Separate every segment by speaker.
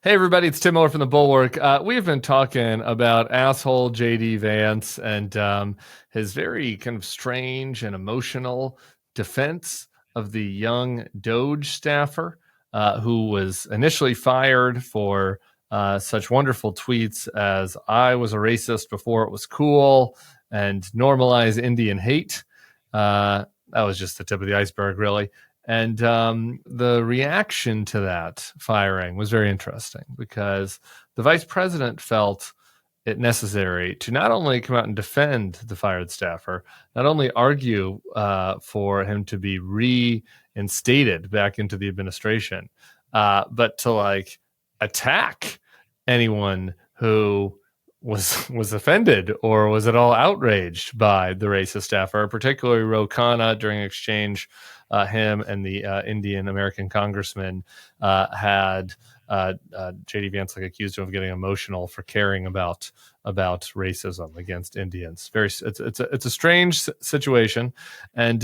Speaker 1: Hey everybody, it's Tim Miller from the Bulwark. We've been talking about asshole JD Vance and his very kind of strange and emotional defense of the young DOGE staffer who was initially fired for such wonderful tweets as "I was a racist before it was cool" and "normalize Indian hate." That was just the tip of the iceberg, really. And the reaction to that firing was very interesting because the vice president felt it necessary to not only come out and defend the fired staffer, not only argue for him to be reinstated back into the administration, but to attack anyone who was offended or was at all outraged by the racist staffer, particularly Ro Khanna during exchange. Him and the Indian American congressman had JD Vance accused him of getting emotional for caring about racism against Indians. It's a strange situation, and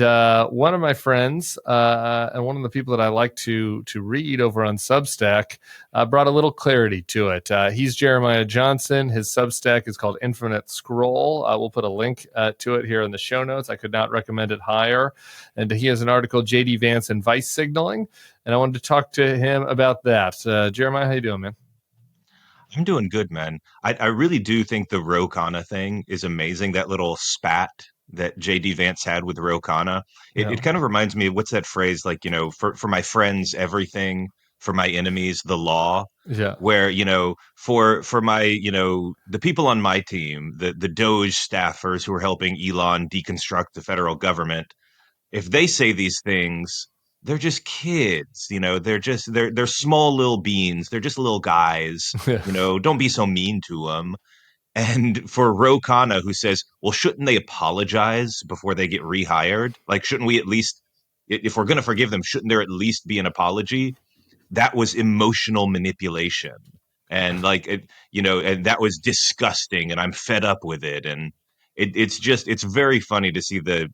Speaker 1: one of my friends and one of the people that I like to read over on Substack brought a little clarity to it. He's Jeremiah Johnson. His Substack is called Infinite Scroll. We'll put a link to it here in the show notes. I could not recommend it higher. And he has an article, JD Vance and Vice Signaling, and I wanted to talk to him about that. Jeremiah, how you doing, man?
Speaker 2: I'm doing good, man. I really do think the Ro Khanna thing is amazing. That little spat that JD Vance had with Ro Khanna. It,
Speaker 1: Yeah,
Speaker 2: it kind of reminds me of what's that phrase, like, for my friends, everything, for my enemies, the law.
Speaker 1: yeah,
Speaker 2: Where, for my, the people on my team, the DOGE staffers who are helping Elon deconstruct the federal government, if they say these things, they're just kids, they're small little beans, they're just little guys,
Speaker 1: yeah.
Speaker 2: don't be so mean to them. And for Ro Khanna, who says, well, shouldn't they apologize before they get rehired? Like, shouldn't we at least, if we're going to forgive them, shouldn't there at least be an apology? That was emotional manipulation. And and that was disgusting. And I'm fed up with it. And it's very funny to see the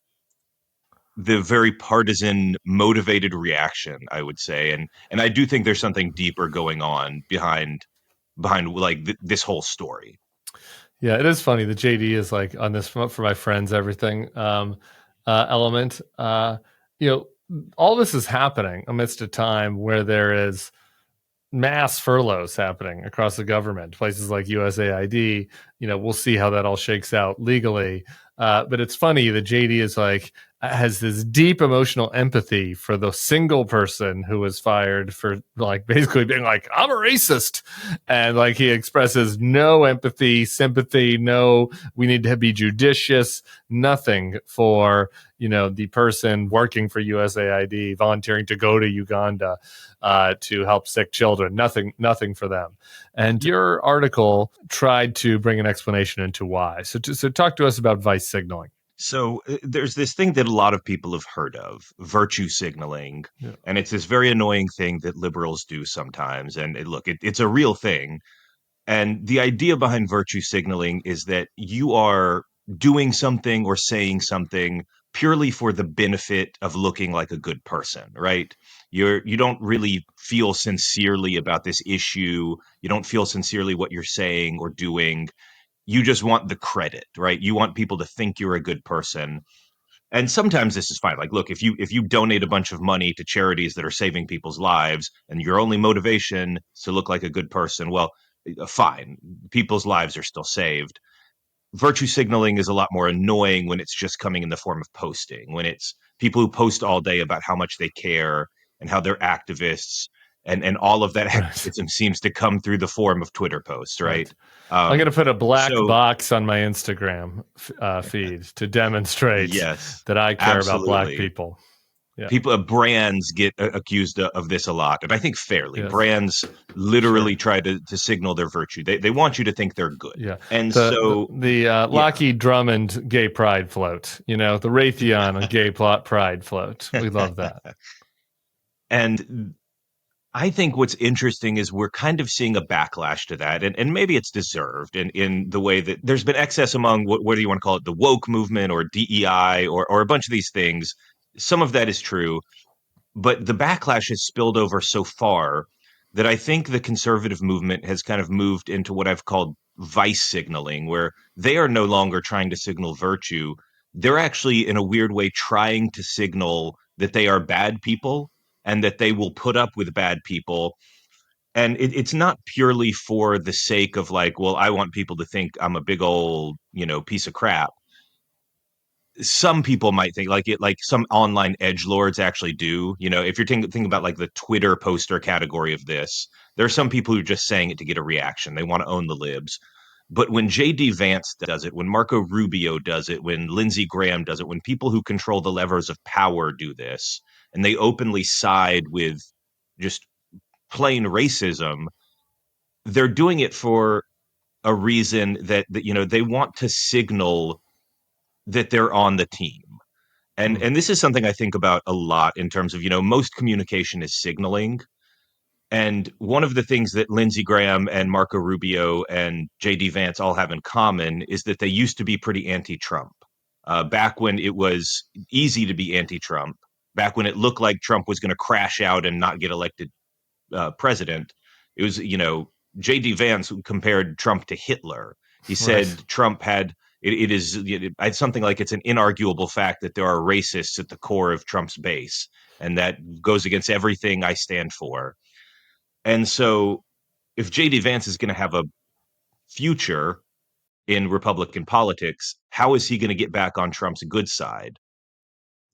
Speaker 2: very partisan motivated reaction, I would say. And I do think there's something deeper going on behind this whole story.
Speaker 1: Yeah, it is funny. The JD is like on this for my friends, everything element. All this is happening amidst a time where there is mass furloughs happening across the government, places like USAID. We'll see how that all shakes out legally. But it's funny that JD is has this deep emotional empathy for the single person who was fired for basically being like, I'm a racist. And he expresses no empathy, sympathy, no, we need to be judicious, nothing for, the person working for USAID, volunteering to go to Uganda to help sick children, nothing for them. And your article tried to bring an explanation into why. So talk to us about vice signaling.
Speaker 2: So there's this thing that a lot of people have heard of, virtue signaling.
Speaker 1: Yeah.
Speaker 2: And it's this very annoying thing that liberals do sometimes. And it's a real thing. And the idea behind virtue signaling is that you are doing something or saying something purely for the benefit of looking like a good person, right? You don't really feel sincerely about this issue. You don't feel sincerely what you're saying or doing. You just want the credit, right? You want people to think you're a good person. And sometimes this is fine. Like, look, if you donate a bunch of money to charities that are saving people's lives and your only motivation is to look like a good person, well, fine. People's lives are still saved. Virtue signaling is a lot more annoying when it's just coming in the form of posting, when it's people who post all day about how much they care and how they're activists, and all of that
Speaker 1: Right.
Speaker 2: activism seems to come through the form of Twitter posts, right?
Speaker 1: Right. I'm going
Speaker 2: Um,
Speaker 1: to put a black
Speaker 2: so
Speaker 1: box on my Instagram feed to demonstrate
Speaker 2: yes,
Speaker 1: that I care about black
Speaker 2: absolutely.
Speaker 1: people. Yeah.
Speaker 2: People, brands get accused of this a lot, and I think fairly.
Speaker 1: Yes.
Speaker 2: Brands
Speaker 1: Sure.
Speaker 2: literally try to signal their virtue. They want you to think they're good,
Speaker 1: Yeah.
Speaker 2: and
Speaker 1: The
Speaker 2: so
Speaker 1: the
Speaker 2: yeah.
Speaker 1: Lockheed Drummond gay pride float. The Raytheon gay plot pride float. We love that.
Speaker 2: And I think what's interesting is we're kind of seeing a backlash to that, and maybe it's deserved in the way that there's been excess among what do you want to call it, the woke movement or DEI or a bunch of these things. Some of that is true, but the backlash has spilled over so far that I think the conservative movement has kind of moved into what I've called vice signaling, where they are no longer trying to signal virtue. They're actually, in a weird way, trying to signal that they are bad people and that they will put up with bad people. And it's not purely for the sake of like, well, I want people to think I'm a big old, piece of crap. Some people might think like it, like some online edge lords actually do. If you're thinking about like the Twitter poster category of this, there are some people who are just saying it to get a reaction. They want to own the libs. But when JD Vance does it, when Marco Rubio does it, when Lindsey Graham does it, when people who control the levers of power do this, and they openly side with just plain racism, they're doing it for a reason that they want to signal that they're on the team. And this is something I think about a lot in terms of, most communication is signaling. And one of the things that Lindsey Graham and Marco Rubio and JD Vance all have in common is that they used to be pretty anti-Trump. Back when it was easy to be anti-Trump, back when it looked like Trump was going to crash out and not get elected president, it was, JD Vance compared Trump to Hitler. He
Speaker 1: Right.
Speaker 2: said Trump had it's something like it's an inarguable fact that there are racists at the core of Trump's base, and that goes against everything I stand for. And so, if JD Vance is going to have a future in Republican politics, how is he going to get back on Trump's good side?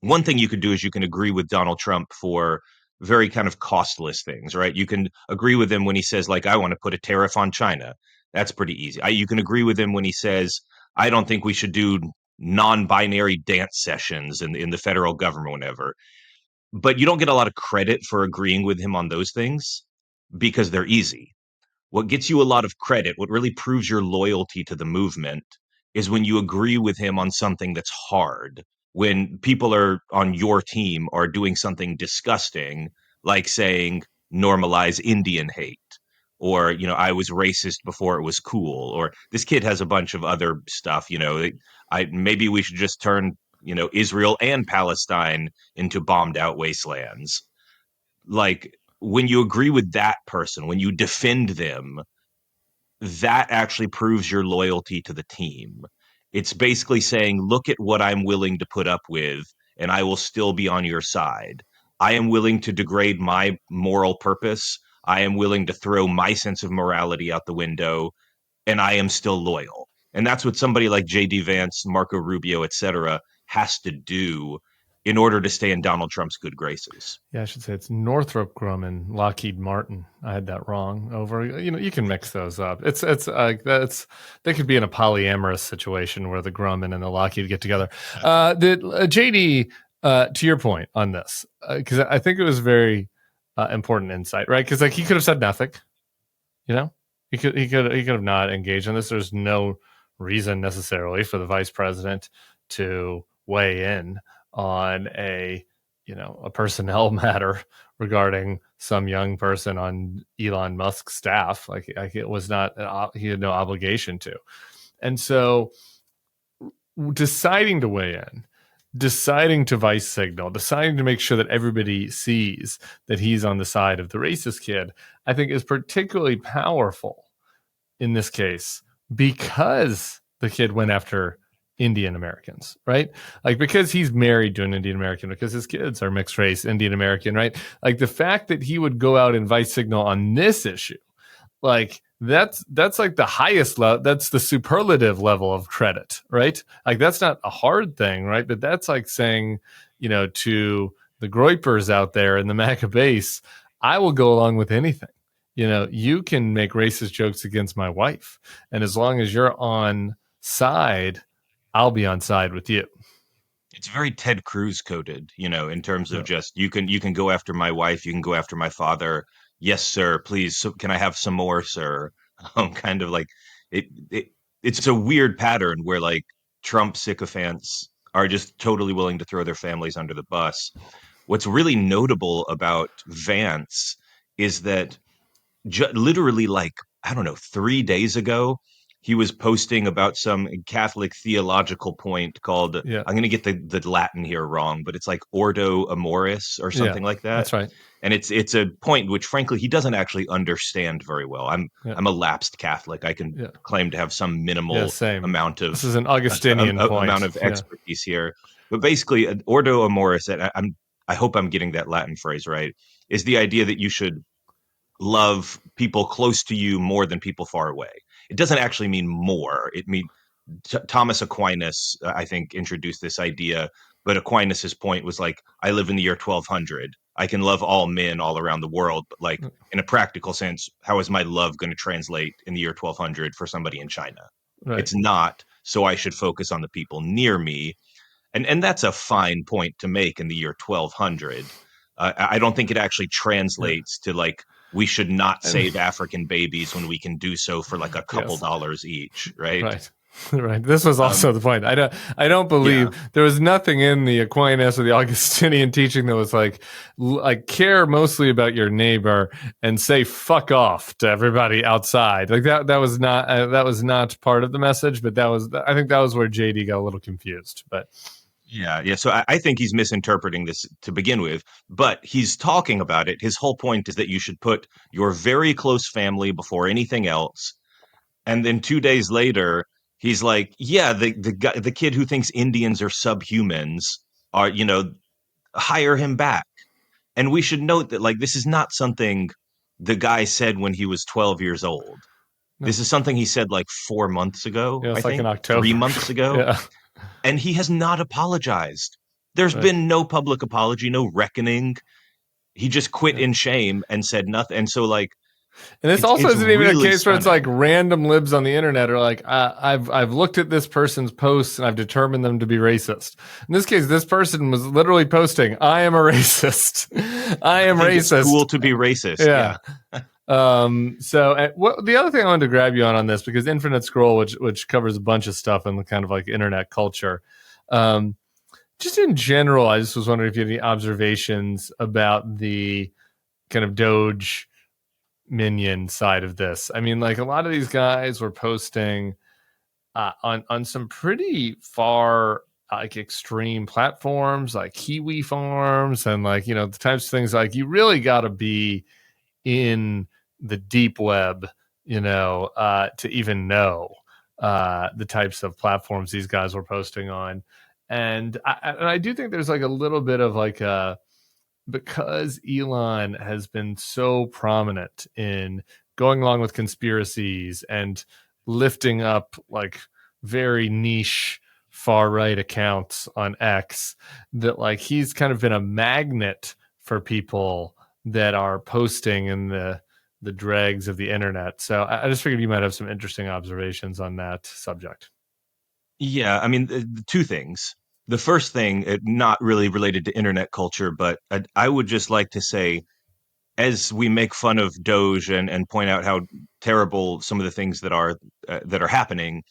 Speaker 2: One thing you could do is you can agree with Donald Trump for very kind of costless things, right? You can agree with him when he says, like, I want to put a tariff on China. That's pretty easy. You can agree with him when he says, I don't think we should do non-binary dance sessions in the federal government, whenever. But you don't get a lot of credit for agreeing with him on those things because they're easy. What gets you a lot of credit, what really proves your loyalty to the movement, is when you agree with him on something that's hard. When people are on your team are doing something disgusting, like saying normalize Indian hate, or I was racist before it was cool, or this kid has a bunch of other stuff. I maybe we should just turn Israel and Palestine into bombed out wastelands. Like, when you agree with that person, when you defend them, that actually proves your loyalty to the team. It's basically saying, look at what I'm willing to put up with, and I will still be on your side. I am willing to degrade my moral purpose. I am willing to throw my sense of morality out the window, and I am still loyal. And that's what somebody like JD Vance, Marco Rubio, etc., has to do in order to stay in Donald Trump's good graces.
Speaker 1: Yeah, I should say it's Northrop Grumman, Lockheed Martin. I had that wrong. Over, you can mix those up. That's they could be in a polyamorous situation where the Grumman and the Lockheed get together. The JD, to your point on this, because I think it was very important insight, right? Because like he could have said nothing, you know, he could have not engaged in this. There's no reason necessarily for the vice president to weigh in on a personnel matter regarding some young person on Elon Musk's staff. Like it was not he had no obligation to. And so deciding to weigh in, deciding to vice signal, deciding to make sure that everybody sees that he's on the side of the racist kid, I think is particularly powerful in this case because the kid went after Indian Americans, right? Like because he's married to an Indian American, because his kids are mixed race Indian American, right? Like the fact that he would go out and vice signal on this issue, like that's like the highest level, that's the superlative level of credit, right? Like that's not a hard thing, right? But that's like saying, to the groypers out there in the MAGA base, I will go along with anything. You can make racist jokes against my wife, and as long as you're on side, I'll be on side with you.
Speaker 2: It's very Ted Cruz coded, in terms of
Speaker 1: Yeah.
Speaker 2: just you can go after my wife, you can go after my father. Yes, sir. Please, so can I have some more, sir? Kind of like it, it. It's a weird pattern where like Trump sycophants are just totally willing to throw their families under the bus. What's really notable about Vance is that literally, like, I don't know, 3 days ago, he was posting about some Catholic theological point called,
Speaker 1: Yeah.
Speaker 2: I'm going to get the Latin here wrong, but it's like Ordo Amoris or
Speaker 1: Yeah.
Speaker 2: something like that.
Speaker 1: That's right.
Speaker 2: And it's a point which, frankly, he doesn't actually understand very well.
Speaker 1: Yeah.
Speaker 2: I'm a lapsed Catholic. I can
Speaker 1: Yeah.
Speaker 2: claim to have some
Speaker 1: Yeah.
Speaker 2: minimal
Speaker 1: Same.
Speaker 2: amount
Speaker 1: This
Speaker 2: of
Speaker 1: is an Augustinian
Speaker 2: amount
Speaker 1: point.
Speaker 2: of
Speaker 1: Yeah.
Speaker 2: expertise here. But basically, Ordo Amoris, and I hope I'm getting that Latin phrase right, is the idea that you should love people close to you more than people far away. It doesn't actually mean more. It means Thomas Aquinas, I think, introduced this idea. But Aquinas's point was like, I live in the year 1200. I can love all men all around the world, but like in a practical sense, how is my love going to translate in the year 1200 for somebody in China?
Speaker 1: Right.
Speaker 2: It's not. So I should focus on the people near me, and that's a fine point to make in the year 1200. I don't think it actually
Speaker 1: Yeah.
Speaker 2: translates to like we should not
Speaker 1: And
Speaker 2: save African babies when we can do so for like a couple
Speaker 1: yes.
Speaker 2: dollars each, right?
Speaker 1: Right. Right. This was also
Speaker 2: Um,
Speaker 1: the point. I don't
Speaker 2: yeah,
Speaker 1: believe there was nothing in the Aquinas or the Augustinian teaching that was like care mostly about your neighbor and say fuck off to everybody outside. Like that was not part of the message, but I think that was where JD got a little confused. But
Speaker 2: yeah. So I think he's misinterpreting this to begin with, but he's talking about it. His whole point is that you should put your very close family before anything else. And then 2 days later, he's like, "Yeah, the guy, the kid who thinks Indians are subhumans are, hire him back." And we should note that like this is not something the guy said when he was 12 years old.
Speaker 1: no.
Speaker 2: This is something he said like 4 months ago,
Speaker 1: Yeah,
Speaker 2: I
Speaker 1: it's like in
Speaker 2: think, three
Speaker 1: October.
Speaker 2: months ago,
Speaker 1: Yeah.
Speaker 2: and he has not apologized. There's
Speaker 1: Right.
Speaker 2: been no public apology, no reckoning. He just quit
Speaker 1: Yeah.
Speaker 2: in shame and said nothing. And so like
Speaker 1: And this also
Speaker 2: it's
Speaker 1: isn't even a
Speaker 2: really
Speaker 1: case where it's like
Speaker 2: stunning.
Speaker 1: random libs on the internet are like, I've looked at this person's posts and I've determined them to be racist. In this case, this person was literally posting, "I am a racist. I
Speaker 2: I
Speaker 1: am
Speaker 2: think it's
Speaker 1: racist."
Speaker 2: cool to be racist.
Speaker 1: Yeah.
Speaker 2: Yeah.
Speaker 1: So what the other thing I wanted to grab you on this because Infinite Scroll, which covers a bunch of stuff in the kind of like internet culture, um, just in general, I just was wondering if you had any observations about the kind of Doge minion side of this. I mean, like a lot of these guys were posting on some pretty far like extreme platforms like Kiwi Farms and like the types of things like you really got to be in the deep web, to even know the types of platforms these guys were posting on. And I do think there's like a little bit of like a because Elon has been so prominent in going along with conspiracies and lifting up like very niche far right accounts on X that like he's kind of been a magnet for people that are posting in the dregs of the internet. So I just figured you might have some interesting observations on that subject.
Speaker 2: Yeah, I mean, the two things. The first thing, not really related to internet culture, but I would just like to say, as we make fun of Doge and point out how terrible some of the things that are happening,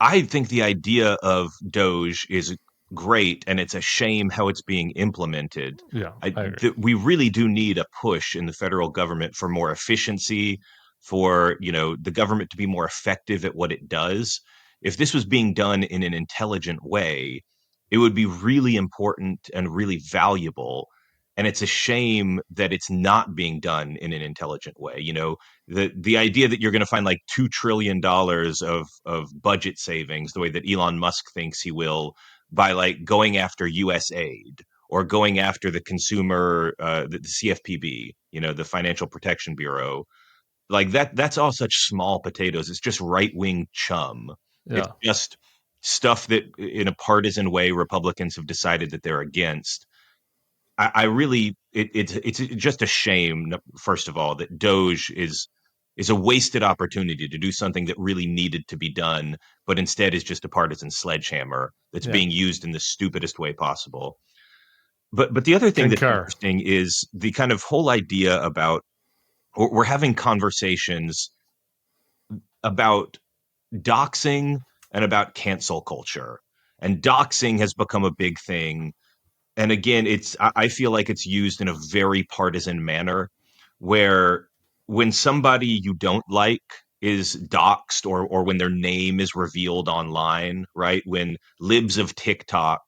Speaker 2: I think the idea of Doge is great, and it's a shame how it's being implemented.
Speaker 1: Yeah, I agree.
Speaker 2: We really do need a push in the federal government for more efficiency, for the government to be more effective at what it does. If this was being done in an intelligent way, it would be really important and really valuable. And it's a shame that it's not being done in an intelligent way. The idea that you're going to find like $2 trillion of budget savings the way that Elon Musk thinks he will by like going after US aid or going after the consumer the CFPB, the Financial Protection Bureau, like that's all such small potatoes. It's just right-wing chum. It's
Speaker 1: Yeah,
Speaker 2: just stuff that in a partisan way Republicans have decided that they're against. I really it's just a shame, first of all, that Doge is a wasted opportunity to do something that really needed to be done, but instead is just a partisan sledgehammer that's
Speaker 1: yeah.
Speaker 2: being used in the stupidest way possible. But the other thing that's
Speaker 1: Concur.
Speaker 2: interesting is the kind of whole idea about we're having conversations about doxing and about cancel culture. And doxing has become a big thing. And again, I feel like it's used in a very partisan manner where when somebody you don't like is doxxed or when their name is revealed online, right? When libs of TikTok,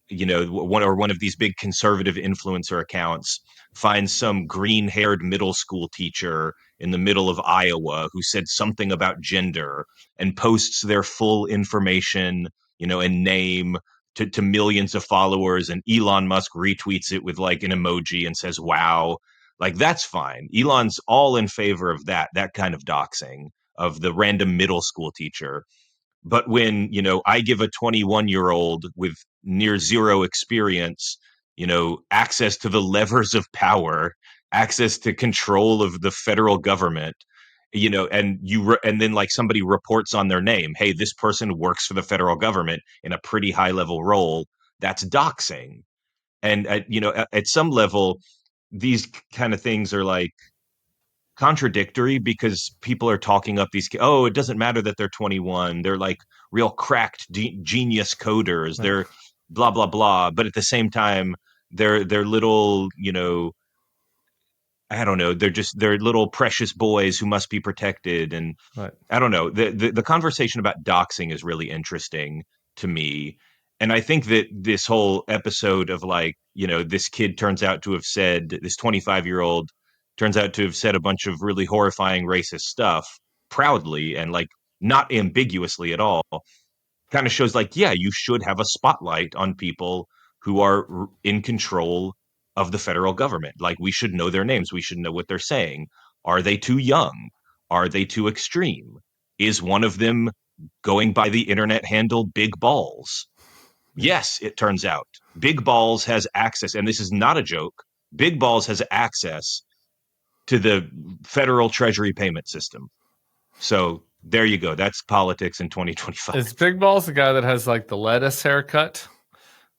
Speaker 2: one of these big conservative influencer accounts finds some green-haired middle school teacher in the middle of Iowa who said something about gender and posts their full information, and name to millions of followers, and Elon Musk retweets it with like an emoji and says, "Wow." Like, that's fine. Elon's all in favor of that kind of doxing of the random middle school teacher. But when, I give a 21-year-old with near zero experience, access to the levers of power, access to control of the federal government, and then like somebody reports on their name, hey, this person works for the federal government in a pretty high level role, that's doxing. And at some level, these kind of things are like contradictory because people are talking up these, oh, it doesn't matter that they're 21, they're like real cracked genius coders,
Speaker 1: Right.
Speaker 2: they're blah blah blah, but at the same time they're little, I don't know, they're little precious boys who must be protected. And
Speaker 1: Right.
Speaker 2: I don't know, the conversation about doxing is really interesting to me. And I think that this whole episode of like, this kid turns out to have said, this 25-year-old turns out to have said a bunch of really horrifying racist stuff proudly and like not ambiguously at all, kind of shows like, yeah, you should have a spotlight on people who are in control of the federal government. Like, we should know their names. We should know what they're saying. Are they too young? Are they too extreme? Is one of them going by the internet handle Big Balls?
Speaker 1: Yeah.
Speaker 2: Yes, it turns out Big Balls has access, and this is not a joke. Big Balls has access to the federal treasury payment system. So there you go. That's politics in 2025.
Speaker 1: Is Big Balls the guy that has like the lettuce haircut,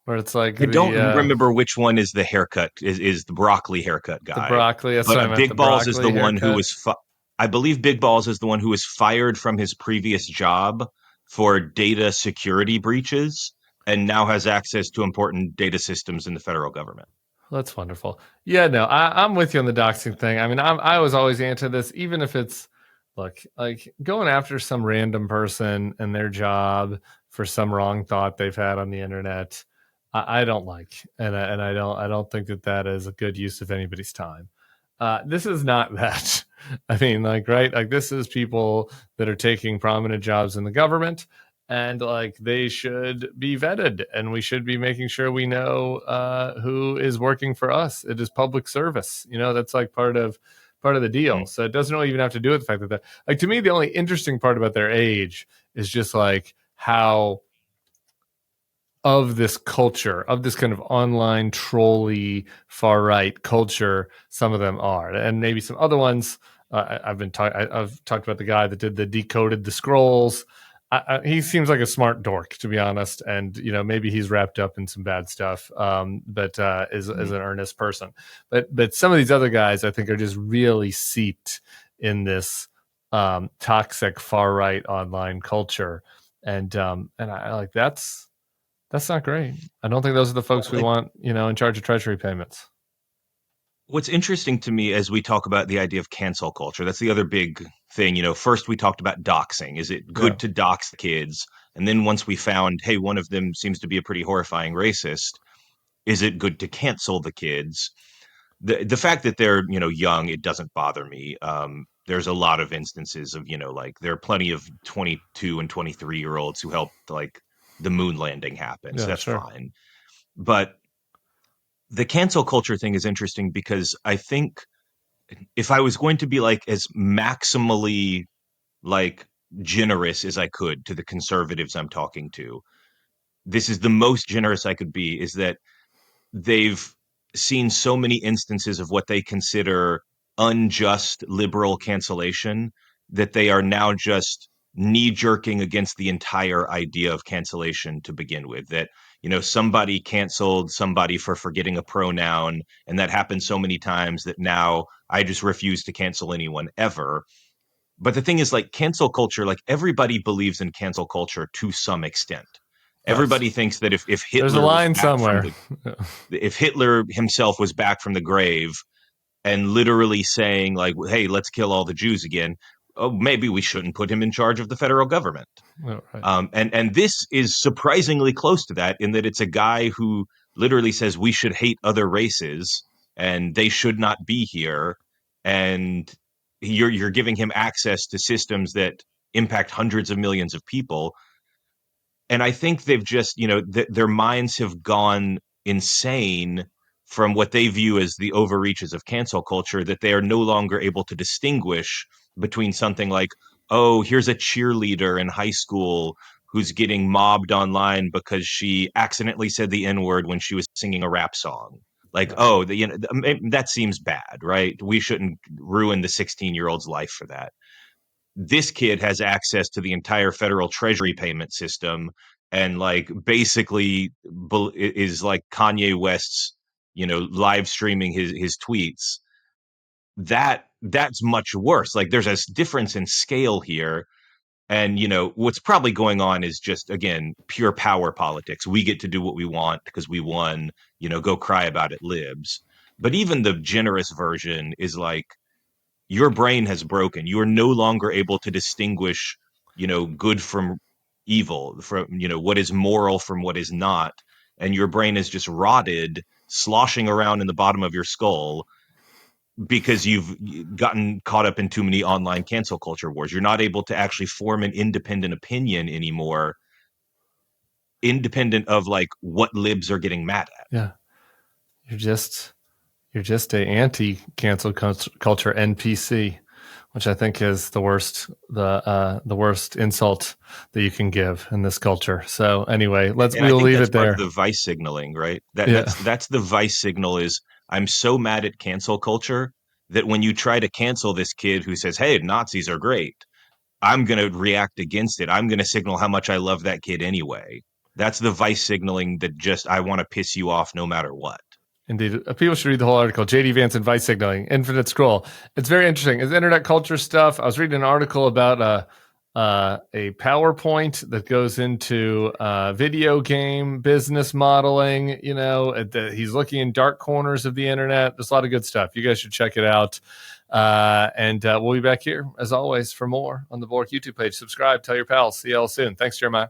Speaker 1: where it's like
Speaker 2: I don't
Speaker 1: the
Speaker 2: remember which one is the haircut, is the broccoli haircut
Speaker 1: the
Speaker 2: guy.
Speaker 1: broccoli? That's
Speaker 2: But
Speaker 1: what I meant. The
Speaker 2: Big Balls is the
Speaker 1: broccoli
Speaker 2: one who
Speaker 1: haircut.
Speaker 2: was, I believe Big Balls is the one who was fired from his previous job for data security breaches and now has access to important data systems in the federal government.
Speaker 1: That's wonderful. Yeah, no, I'm with you on the doxing thing. I mean, I was always anti this, even if it's like going after some random person and their job for some wrong thought they've had on the internet. I don't like, and I don't think that is a good use of anybody's time. This is not that. I mean, like, right, like this is people that are taking prominent jobs in the government, and like they should be vetted, and we should be making sure we know who is working for us. It is public service, that's like part of the deal.
Speaker 2: Mm.
Speaker 1: So it doesn't really even have to do with the fact that like, to me, the only interesting part about their age is just like how of this culture, of this kind of online trolly far right culture, some of them are, and maybe some other ones. I've talked about the guy that did the decoded the scrolls. He seems like a smart dork, to be honest, and maybe he's wrapped up in some bad stuff, but is an earnest person. But some of these other guys, I think, are just really seeped in this toxic far right online culture, and I like that's not great. I don't think those are the folks we want, in charge of treasury payments.
Speaker 2: What's interesting to me as we talk about the idea of cancel culture, that's the other big thing. First we talked about doxing. Is it good to dox the kids? And then once we found, hey, one of them seems to be a pretty horrifying racist, is it good to cancel the kids? The fact that they're, young, it doesn't bother me. There's a lot of instances of, like there are plenty of 22 and 23-year-olds who helped like the moon landing happen. So that's fine. But the cancel culture thing is interesting because I think if I was going to be like as maximally like generous as I could to the conservatives I'm talking to, this is the most generous I could be, is that they've seen so many instances of what they consider unjust liberal cancellation that they are now just knee jerking against the entire idea of cancellation to begin with. That, somebody canceled somebody for forgetting a pronoun, and that happened so many times that now I just refuse to cancel anyone ever. But the thing is, like, cancel culture, like everybody believes in cancel culture to some extent. Everybody thinks that if
Speaker 1: There's a
Speaker 2: Hitler was
Speaker 1: line
Speaker 2: back from
Speaker 1: somewhere.
Speaker 2: if Hitler himself was back from the grave and literally saying like, hey, let's kill all the Jews again, oh, maybe we shouldn't put him in charge of the federal government.
Speaker 1: Oh, right.
Speaker 2: And this is surprisingly close to that, in that it's a guy who literally says we should hate other races and they should not be here. And you're giving him access to systems that impact hundreds of millions of people. And I think they've just, their minds have gone insane from what they view as the overreaches of cancel culture, that they are no longer able to distinguish between something like, oh, here's a cheerleader in high school who's getting mobbed online because she accidentally said the N-word when she was singing a rap song. Like,
Speaker 1: Right.
Speaker 2: oh, that seems bad, right? We shouldn't ruin the 16-year-old's life for that. This kid has access to the entire federal treasury payment system, and like basically is like Kanye West's, live streaming his tweets. That's much worse. Like, there's a difference in scale here. And what's probably going on is just, again, pure power politics. We get to do what we want because we won. Go cry about it, libs. But even the generous version is like, your brain has broken. You are no longer able to distinguish, good from evil, from, what is moral from what is not. And your brain is just rotted, sloshing around in the bottom of your skull because you've gotten caught up in too many online cancel culture wars. You're not able to actually form an independent opinion anymore, independent of like what libs are getting mad at.
Speaker 1: Yeah. You're just a anti-cancel culture NPC, which I think is the worst insult that you can give in this culture. So anyway, we'll leave it there.
Speaker 2: Part of the vice signaling, right? That's the vice signal is, I'm so mad at cancel culture that when you try to cancel this kid who says, hey, Nazis are great, I'm going to react against it. I'm going to signal how much I love that kid anyway. That's the vice signaling that just, I want to piss you off no matter what.
Speaker 1: Indeed. People should read the whole article. JD Vance and Vice Signaling, Infinite Scroll. It's very interesting. It's internet culture stuff. I was reading an article about a PowerPoint that goes into video game business modeling. He's looking in dark corners of the internet. There's a lot of good stuff. You guys should check it out. And we'll be back here, as always, for more on the Bulwark YouTube page. Subscribe. Tell your pals. See you all soon. Thanks, Jeremiah.